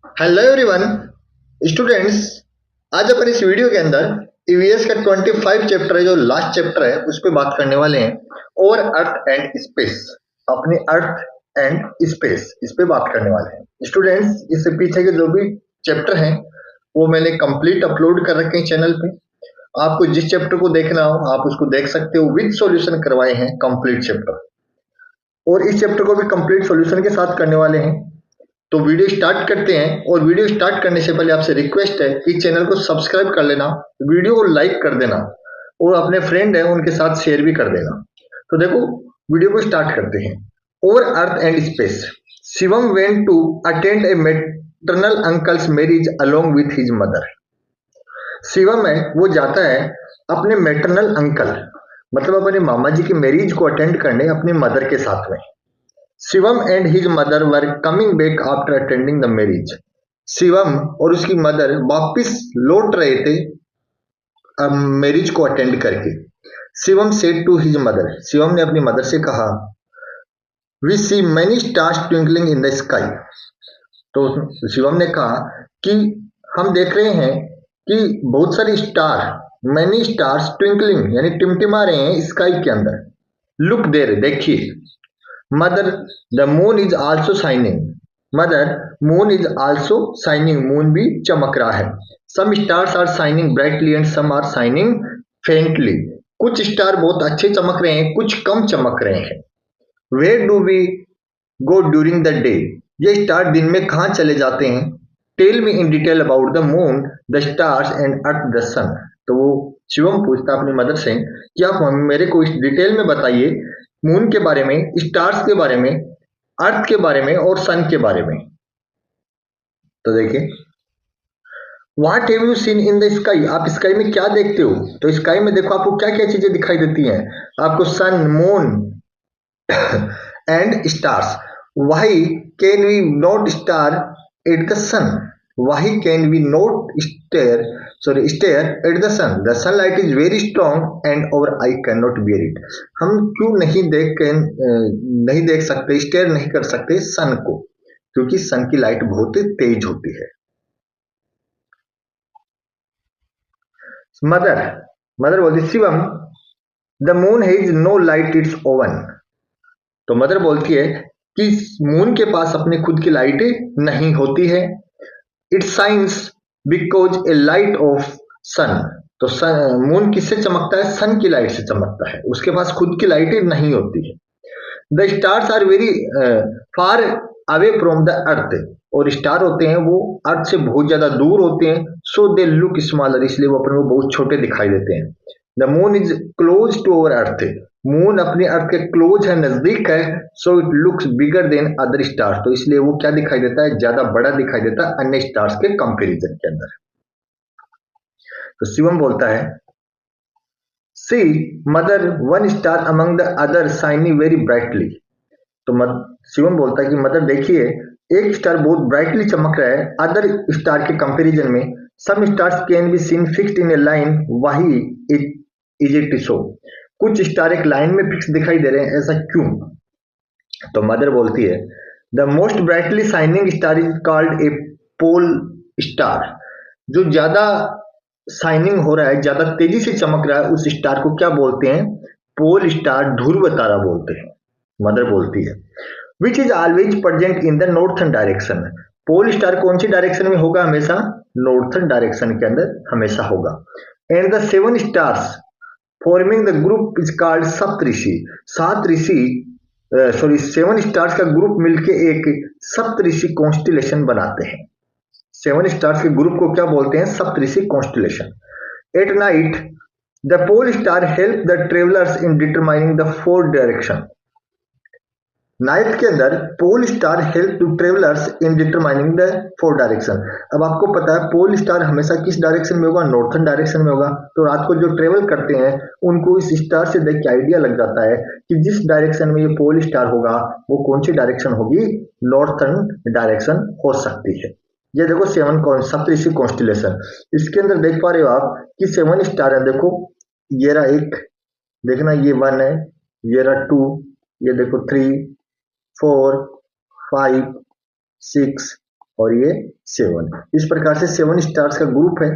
Hello everyone students. आज अपन इस video के अंदर ईवीएस का 25 चैप्टर है, जो लास्ट चैप्टर है, उस पर बात करने वाले हैं। और अर्थ एंड स्पेस, अपनी अर्थ एंड स्पेस, इस पे बात करने वाले हैं स्टूडेंट्स। इससे पीछे के जो भी चैप्टर हैं वो मैंने कंप्लीट अपलोड कर रखे हैं चैनल पे। आपको जिस चैप्टर को देखना हो आप उसको देख सकते हो, विद सॉल्यूशन करवाए हैं कंप्लीट चैप्टर। और इस चैप्टर को भी कंप्लीट सॉल्यूशन के साथ करने वाले हैं। तो वीडियो स्टार्ट करते हैं। और वीडियो स्टार्ट करने से पहले आपसे रिक्वेस्ट है कि चैनल को सब्सक्राइब कर लेना, वीडियो को लाइक कर देना और अपने फ्रेंड है उनके साथ शेयर भी कर देना। तो देखो, वीडियो को स्टार्ट करते हैं। Our earth and space, Shivam went to attend a maternal uncle's marriage along with his mother. Shivam है वो जाता है अपने मेटरनल अंकल, मतलब अपने मामा जी की मैरिज को अटेंड करने अपनी मदर के साथ में। Shivam and his mother were coming back after attending the marriage. Shivam और उसकी मदर वापिस लौट रहे थे मैरिज को अटेंड करके। Shivam said to his mother, Shivam ने अपनी मदर से कहा, we see many stars twinkling in the sky. तो शिवम ने कहा कि हम देख रहे हैं कि बहुत सारे स्टार, मैनी स्टार्स ट्विंकलिंग यानी टिमटिमा रहे हैं स्काई के अंदर। लुक देर, देखिए। Mother, the moon is also shining. Mother, moon is also shining, moon भी चमक रहा है। Some stars are shining brightly and some are shining faintly. कुछ स्टार बहुत अच्छे चमक रहे हैं, कुछ कम चमक रहे हैं। Where do we go during the day, ये स्टार दिन में कहाँ चले जाते हैं। Tell me in detail about the moon, the stars and earth the sun. तो वो शिवम पूछता अपनी मदर से कि आप मेरे को इस डिटेल में बताइए, मून के बारे में, स्टार्स के बारे में, अर्थ के बारे में और सन के बारे में। तो देखिए, what have you seen in the sky, आप स्काई में क्या देखते हो। तो स्काई में देखो आपको क्या क्या चीजें दिखाई देती हैं। आपको sun, moon and stars. Why can we not star at the sun, why can we not stare at the sun, the sunlight is very strong and और I can not bear it. हम क्यों नहीं देख सकते, stair नहीं कर सकते सन को, क्योंकि सन की लाइट बहुत तेज होती है। मदर, मदर बोलती, Shivam, the moon has no light its own. तो मदर बोलती है कि मून के पास अपनी खुद की लाइट नहीं होती है। It shines because a light of sun. तो सन, मून किससे चमकता है, सन की लाइट से चमकता है, उसके पास खुद की लाइट नहीं होती है। The stars are very far away from the earth, और स्टार होते हैं वो अर्थ से बहुत ज्यादा दूर होते हैं। सो दे लुक स्मॉलर, इसलिए वो अपने को बहुत छोटे दिखाई देते हैं। The moon is close to our earth, moon अपने अर्थ के क्लोज है, नजदीक है। So it looks bigger than other stars, तो इसलिए वो क्या दिखाई देता है, ज्यादा बड़ा दिखाई देता है अन्य स्टार्स के कंपैरिजन के अंदर। तो शिवम बोलता है, see mother, one star among the other shining very brightly. तो शिवम बोलता है कि मदर देखिए, एक स्टार बहुत ब्राइटली चमक रहा है अदर स्टार के कंपैरिजन में। Some stars can be seen fixed in a line, why is it so. कुछ स्टार एक लाइन में फिक्स दिखाई दे रहे हैं, ऐसा क्यों। तो मदर बोलती है, the most brightly shining star is called a pole star. जो ज्यादा शाइनिंग हो रहा है, ज्यादा तेजी से चमक रहा है, उस स्टार को क्या बोलते हैं, पोल स्टार, ध्रुव तारा बोलते हैं। मदर बोलती है, which is always present in the northern direction. Pole star कौन सी डायरेक्शन में होगा, हमेशा नॉर्थन डायरेक्शन के अंदर हमेशा होगा। And the seven stars forming the group is called Saptarishi. सात ऋषि, सॉरी, सेवन स्टार्स का ग्रुप मिलके एक सप्तऋषि कॉन्स्टिलेशन बनाते हैं। सेवन स्टार्स के ग्रुप को क्या बोलते हैं, Saptarishi constellation. At night the pole star help the travellers in determining the four direction. Night के अंदर pole star help to travellers in determining the four direction. अब आपको पता है पोल स्टार हमेशा किस डायरेक्शन में होगा, नॉर्थन डायरेक्शन में होगा। तो रात को जो ट्रेवल करते हैं उनको इस स्टार से देख के आइडिया लग जाता है कि जिस डायरेक्शन में ये पोल स्टार होगा वो कौन सी डायरेक्शन होगी, नॉर्थन डायरेक्शन हो सकती है। ये देखो सेवन सप्तऋषि कॉन्स्टिलेशन, इसके अंदर देख पा रहे हो आप कि सेवन स्टार है। देखो ये रहा एक, देखना ये वन है, ये रहा टू, ये देखो थ्री, 4, 5, 6, और ये 7। इस प्रकार से 7 स्टार्स का ग्रुप है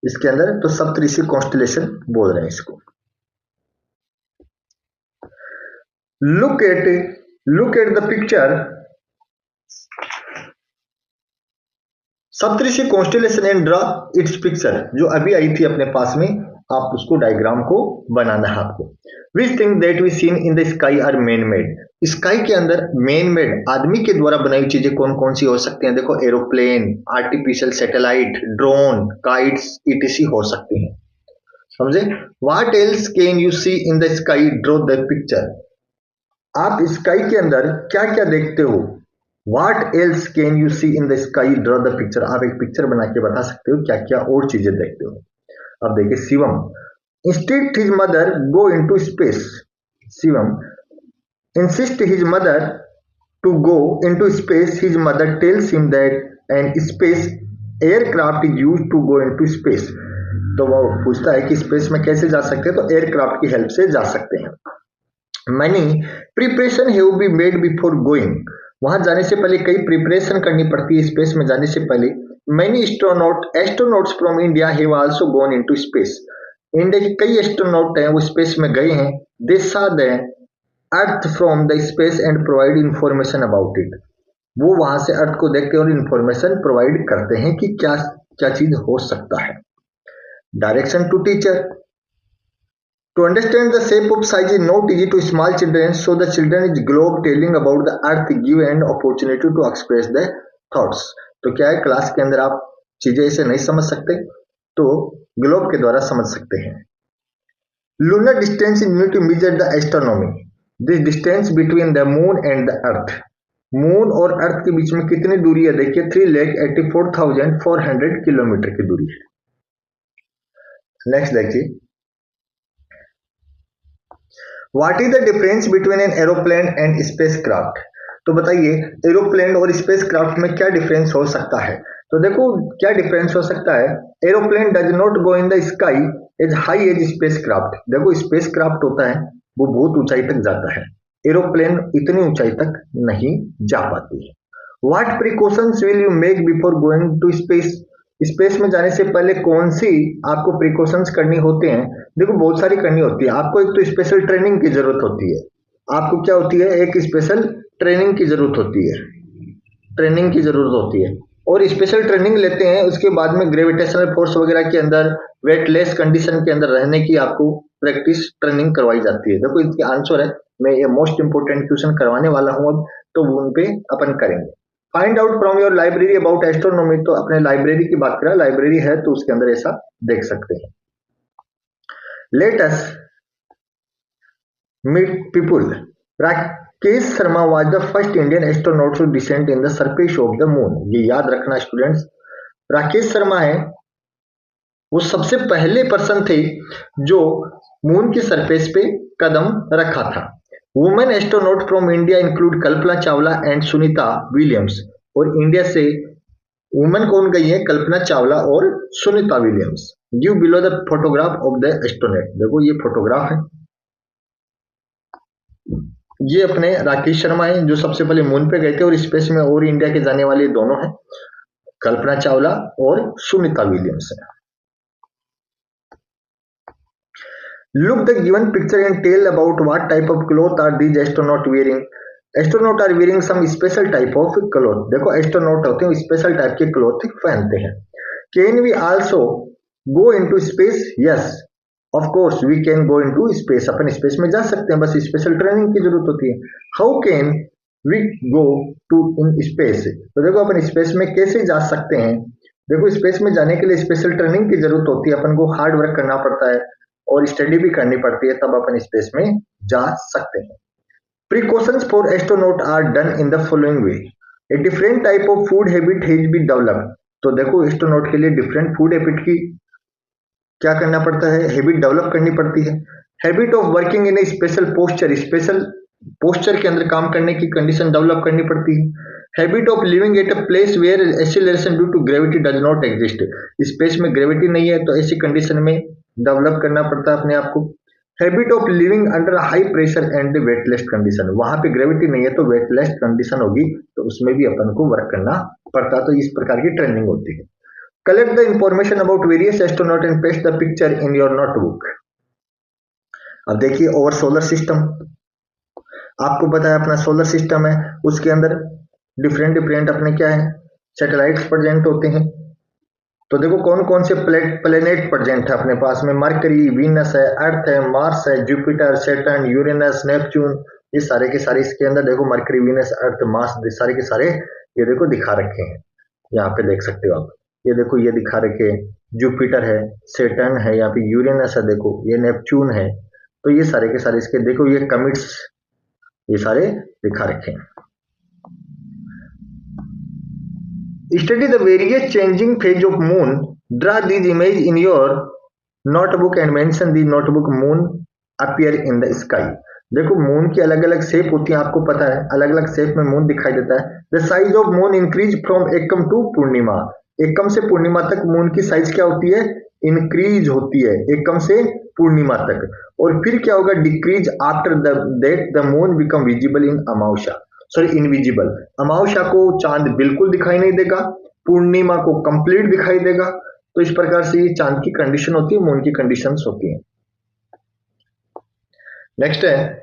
इसके अंदर, तो सप्तऋषि कॉन्स्टलेशन बोल रहे हैं इसको। Look at the picture Saptarishi constellation and draw it's picture, जो अभी आई थी अपने पास में, आप उसको डायग्राम को बनाना है आपको। Which thing that we seen in the sky are man made, sky के अंदर मैन मेड आदमी के द्वारा बनाई हुई चीजें कौन कौन सी हो सकती हैं? देखो, aeroplane, artificial satellite, drone, kites, ETC हो सकती हैं। समझे? What else can you see in the sky, draw the picture. आप स्काई के अंदर क्या क्या देखते हो? What else can you see in the sky? Draw the picture. आप एक पिक्चर बना के बता सकते हो क्या क्या और चीजें देखते हो। अब देखिए Shivam, instead his mother go into space. Shivam insist his mother to go into space. His mother tells him that an space aircraft is used to go into space. तो वो पूछता है कि स्पेस में कैसे जा सकते हैं, तो एयरक्राफ्ट की हेल्प से जा सकते हैं। Many preparation have been made before going. वहां जाने से पहले कई प्रिपरेशन करनी पड़ती है स्पेस में जाने से पहले। Many astronauts from India have also gone into space. India के कई एस्ट्रोनॉट हैं वो स्पेस में गए हैं। दे सा the earth from the space and provide information about it. वो वहां से अर्थ को देखते हैं और इंफॉर्मेशन प्रोवाइड करते हैं कि क्या क्या चीज हो सकता है। Direction to teacher, to understand the shape of size is not easy to small children, so the children is globe telling about the earth give an opportunity to express their thoughts. तो क्या है, class के अंदर आप चीजें ऐसे नहीं समझ सकते तो ग्लोब के द्वारा समझ सकते हैं। Lunar distance is used to measure the astronomy. This distance between the moon and the earth. Moon और अर्थ के बीच में कितनी दूरी है? देखिए 3,84,400 किलोमीटर की दूरी है। नेक्स्ट देखिए, What is the difference between an aeroplane and spacecraft? तो बताइए एरोप्लेन और स्पेसक्राफ्ट में क्या डिफरेंस हो सकता है? तो देखो क्या डिफरेंस हो सकता है। Aeroplane does not go in the sky as high as spacecraft. देखो स्पेसक्राफ्ट होता है वो बहुत ऊंचाई तक जाता है, एरोप्लेन इतनी ऊंचाई तक नहीं जा पाती है। What precautions will you make before going to space? Space में जाने से पहले कौन सी आपको प्रिकॉशंस करनी होते हैं? देखो बहुत सारी करनी होती है। आपको एक तो स्पेशल ट्रेनिंग की जरूरत होती है। आपको क्या होती है? एक स्पेशल ट्रेनिंग की जरूरत होती है, ट्रेनिंग की जरूरत होती है। और स्पेशल ट्रेनिंग लेते हैं उसके बाद में ग्रेविटेशनल फोर्स वगैरह के अंदर, वेटलेस कंडीशन के अंदर रहने की आपको प्रैक्टिस ट्रेनिंग करवाई जाती है। देखो इसके आंसर है, मैं ये मोस्ट इंपोर्टेंट क्वेश्चन करवाने वाला हूँ अब, तो उन पे अपन करेंगे। Find out from your library about astronomy, तो अपने लाइब्रेरी की बात करें, लाइब्रेरी है तो उसके अंदर ऐसा देख सकते हैं। Let us meet people. Rakesh Sharma was the first Indian astronaut to descend in the surface of the moon. ये याद रखना स्टूडेंट्स, राकेश शर्मा है वो सबसे पहले पर्सन थे जो मून की सरफेस पे कदम रखा था। Women astronaut from India include Kalpana Chawla and Sunita Williams. और इंडिया से वुमेन कौन गई है? कल्पना चावला और Sunita Williams. Give below the photograph of the astronaut. देखो ये फोटोग्राफ है, ये अपने राकेश शर्मा है जो सबसे पहले मून पे गए थे और स्पेस में, और इंडिया के जाने वाले दोनों हैं, कल्पना चावला और सुनीता विलियम्स है। Look the given picture and tell about what type of cloth are these astronaut wearing. Astronaut are wearing some special type of cloth. देखो एस्ट्रोनॉट होते हैं स्पेशल टाइप के क्लॉथ पहनते हैं। Can we also go into space? Yes, of course we can go into space. Upon space में जा सकते हैं, बस स्पेशल ट्रेनिंग की जरूरत होती है। How can we go to in space? तो देखो अपन स्पेस में कैसे जा सकते हैं? देखो स्पेस में जाने के लिए स्पेशल ट्रेनिंग की जरूरत होती है, अपन को हार्ड वर्क करना पड़ता है और स्टडी भी करनी पड़ती है, तब अपन स्पेस में जा सकते हैं। Precautions for astronaut are done in the following way. A different type of food habit has been developed. तो देखो एस्ट्रोनॉट के लिए डिफरेंट फूड हैबिट की क्या करना पड़ता है? हैबिट डेवलप करनी पड़ती है। Habit of working in A special posture, special posture के अंदर काम करने की कंडीशन डेवलप करनी पड़ती है। Habit of living at a place where acceleration due to gravity does not exist. Space में ग्रेविटी नहीं है तो ऐसी कंडीशन में डेवलप करना पड़ता है अपने आप को। Habit of living under high pressure and weightless condition, वहां पे ग्रेविटी नहीं है तो वेटलेस कंडीशन होगी, तो उसमें भी अपन को वर्क करना पड़ता, तो इस प्रकार की ट्रेनिंग होती है। Collect the information about various astronaut and paste the picture in your notebook. अब देखिए ओवर सोलर सिस्टम, आपको पता है अपना सोलर सिस्टम है, उसके अंदर डिफरेंट डिफरेंट अपने क्या है सैटेलाइट्स प्रेजेंट होते हैं। तो देखो कौन कौन से प्लेनेट प्रेजेंट है अपने पास में, मरकरी, वीनस है, अर्थ है, मार्स है, जुपिटर, सैटर्न, यूरेनस, नेपच्यून, ये सारे के सारे इसके अंदर देखो मरकरी, वीनस, अर्थ, मार्स, सारे के सारे ये देखो दिखा रखे हैं, यहाँ पे देख सकते हो आप, ये देखो ये दिखा रखे हैं, जुपिटर है, सैटर्न है, यहाँ पे यूरेनस है, देखो ये नेपच्यून है, तो ये सारे के सारे इसके देखो ये कमिट्स, ये सारे दिखा रखे हैं। Study the various changing phase of moon. Draw these image in your notebook and mention the notebook moon appear in the sky. देखो मून की अलग अलग शेप होती है, आपको पता है अलग अलग शेप में मून दिखाई देता है। The size of moon increase from Ekam to पूर्णिमा, एकम से पूर्णिमा तक मून की साइज क्या होती है, इंक्रीज होती है एकम से पूर्णिमा तक, और फिर क्या होगा decrease after that the moon become visible in Amavasya, sorry invisible, अमावस्या को चांद बिल्कुल दिखाई नहीं देगा, पूर्णिमा को कंप्लीट दिखाई देगा, तो इस प्रकार से ये चांद की कंडीशन होती है, मून की कंडीशंस होती है। नेक्स्ट है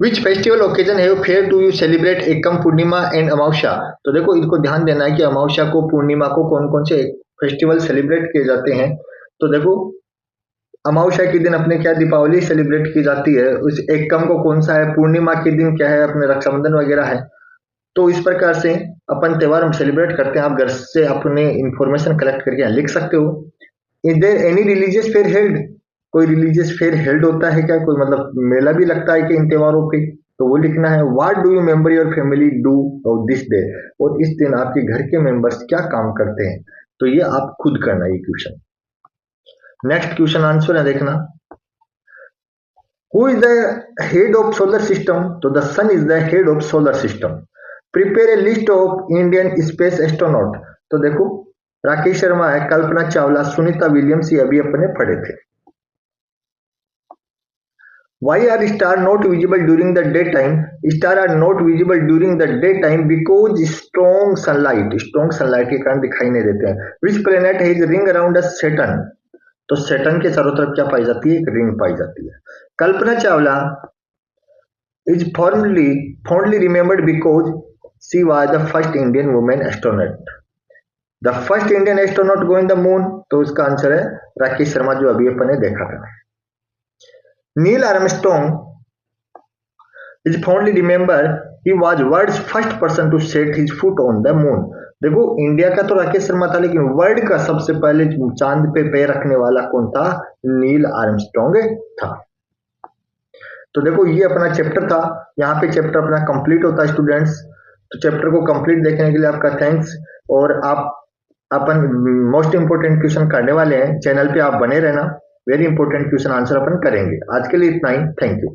विच फेस्टिवल ओकेजन है fair do you celebrate Ekam, Purnima and अमावस्या। तो देखो इनको ध्यान देना है कि अमावस्या को पूर्णिमा को कौन कौन से फेस्टिवल सेलिब्रेट किए जाते हैं। तो देखो अमावस्या के दिन अपने क्या दीपावली सेलिब्रेट की जाती है, उस एकम को कौन सा है, पूर्णिमा के दिन क्या है अपने रक्षाबंधन वगैरह है, तो इस प्रकार से अपन त्योहार हम सेलिब्रेट करते हैं। आप घर से अपने इंफॉर्मेशन कलेक्ट करके लिख सकते हो। Is there any religious fair held, कोई रिलीजियस फेयर हेल्ड होता है क्या, कोई मतलब मेला भी लगता है कि इन त्योहारों पे, तो वो लिखना है। What do you member your family do on this day, और इस दिन आपके घर के मेंबर्स क्या काम करते हैं, तो ये आप खुद करना ये क्वेश्चन। नेक्स्ट क्वेश्चन आंसर है देखना, who is the head of solar system, तो the sun is the head of solar system. Prepare a list of Indian space astronaut, तो देखो राकेश शर्मा है, कल्पना चावला, सुनीता विलियम्स, ये अभी अपने पढ़े थे। Why are stars not visible during the daytime? Stars are not visible during the daytime because strong sunlight के कारण दिखाई नहीं देते हैं। Which planet has ring around the Saturn? तो सैटर्न के चारों तरफ क्या पाई जाती है, एक रिंग पाई जाती है। Kalpana Chawla is fondly remembered because she was the first Indian woman astronaut. The first Indian astronaut going the moon, तो उसका आंसर है राकेश शर्मा, जो अभी अपन ने देखा था। Neil Armstrong is fondly remembered, he was world's first person to set his foot on the moon. देखो India का तो राकेश शर्मा था, लेकिन वर्ल्ड का सबसे पहले चांद पे पैर रखने वाला कौन था, नील आर्मस्ट्रॉन्ग था। तो देखो ये अपना चैप्टर था, यहाँ पे चैप्टर अपना कंप्लीट होता है स्टूडेंट्स। तो चैप्टर को कंप्लीट देखने के लिए आपका थैंक्स, और आप अपन मोस्ट इंपोर्टेंट क्वेश्चन करने वाले हैं, चैनल पे आप बने रहना, वेरी इंपॉर्टेंट क्वेश्चन आंसर अपन करेंगे। आज के लिए इतना ही, थैंक यू।